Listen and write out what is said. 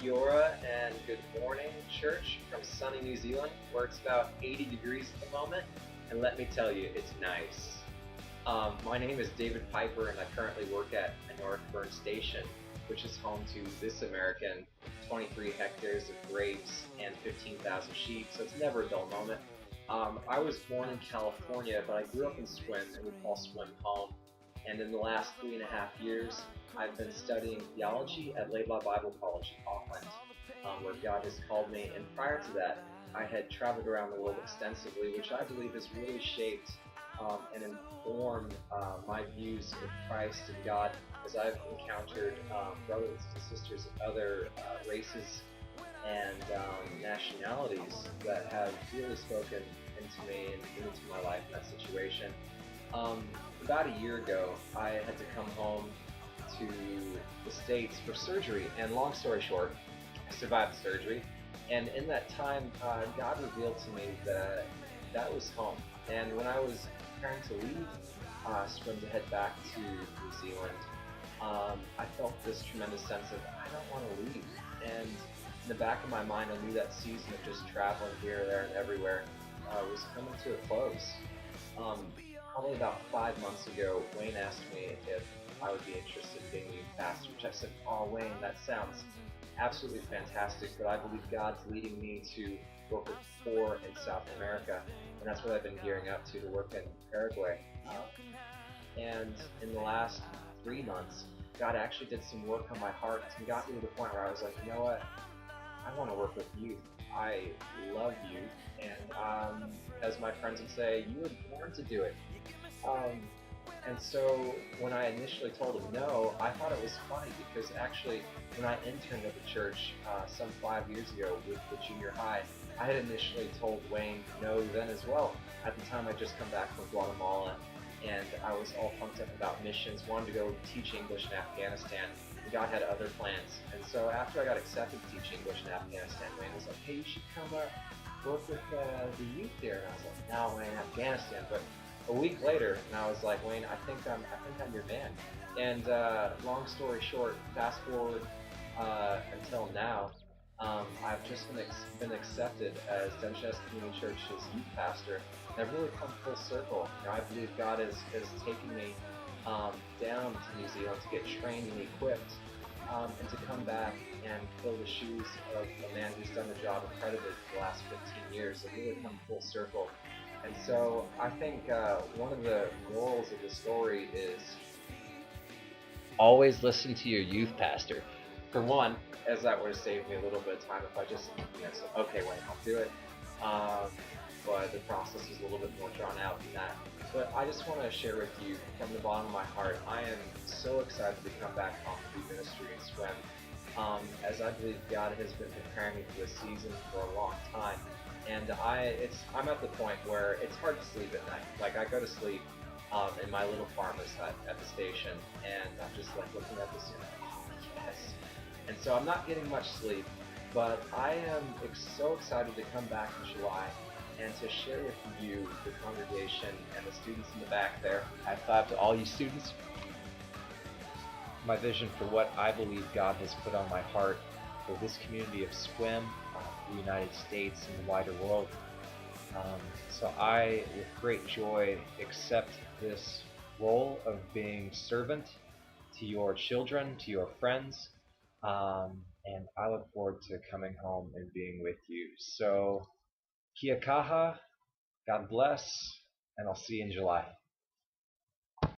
Kia ora and good morning, church, from sunny New Zealand, where it's about 80 degrees at the moment, and let me tell you, it's nice. My name is David Piper, and I currently work at Northburn Station, which is home to This American, 23 hectares of grapes, and 15,000 sheep, so it's never a dull moment. I was born in California, but I grew up in Swim, and we call Swim home. And in the last 3.5 years, I've been studying theology at Laidlaw Bible College in Auckland, where God has called me. And prior to that, I had traveled around the world extensively, which I believe has really shaped and informed my views of Christ and God as I've encountered brothers and sisters of other races and nationalities that have really spoken into me and into my life in that situation. About a year ago, I had to come home to the States for surgery, and long story short, I survived the surgery, and in that time, God revealed to me that that was home. And when I was preparing to leave Swim to head back to New Zealand, I felt this tremendous sense of, I don't want to leave. And in the back of my mind, I knew that season of just traveling here, there, and everywhere was coming to a close. Probably about 5 months ago, Wayne asked me if I would be interested in being a youth pastor, which I said, oh, Wayne, that sounds absolutely fantastic, but I believe God's leading me to work with poor in South America, and that's what I've been gearing up to work in Paraguay. And in the last 3 months, God actually did some work on my heart and got me to the point where I was like, you know what, I want to work with youth. I love youth, and as my friends would say, you were born to do it. And so when I initially told him no, I thought it was funny because actually when I interned at the church some 5 years ago with the junior high, I had initially told Wayne no then as well. At the time, I'd just come back from Guatemala, and I was all pumped up about missions, wanted to go teach English in Afghanistan, and God had other plans. And so after I got accepted to teach English in Afghanistan, Wayne was like, hey, you should come work with the youth there. And I was like, no, Wayne, Afghanistan. But a week later, and I was like, Wayne, I think I'm your man. And long story short, fast forward until now, I've just been accepted as Dcc Community Church's youth pastor. And I've really come full circle. You know, I believe God is taking me down to New Zealand to get trained and equipped, and to come back and fill the shoes of a man who's done the job incredibly for the last 15 years. I've really come full circle. And so I think one of the morals of the story is always listen to your youth pastor. For one, as that would have saved me a little bit of time if I just said, okay, Wayne, I'll do it. But the process is a little bit more drawn out than that. But I just want to share with you from the bottom of my heart, I am so excited to come back home to do ministry and Swim. As I believe God has been preparing me for this season for a long time. And I'm at the point where it's hard to sleep at night. Like, I go to sleep in my little farmer's hut at the station, and I'm just like looking at this and oh yes. And so I'm not getting much sleep, but I am so excited to come back in July and to share with you, the congregation and the students in the back there. High five to all you students. My vision for what I believe God has put on my heart for this community of Swim, the United States and the wider world. So I, with great joy, accept this role of being servant to your children, to your friends, and I look forward to coming home and being with you. So, kia kaha, God bless, and I'll see you in July.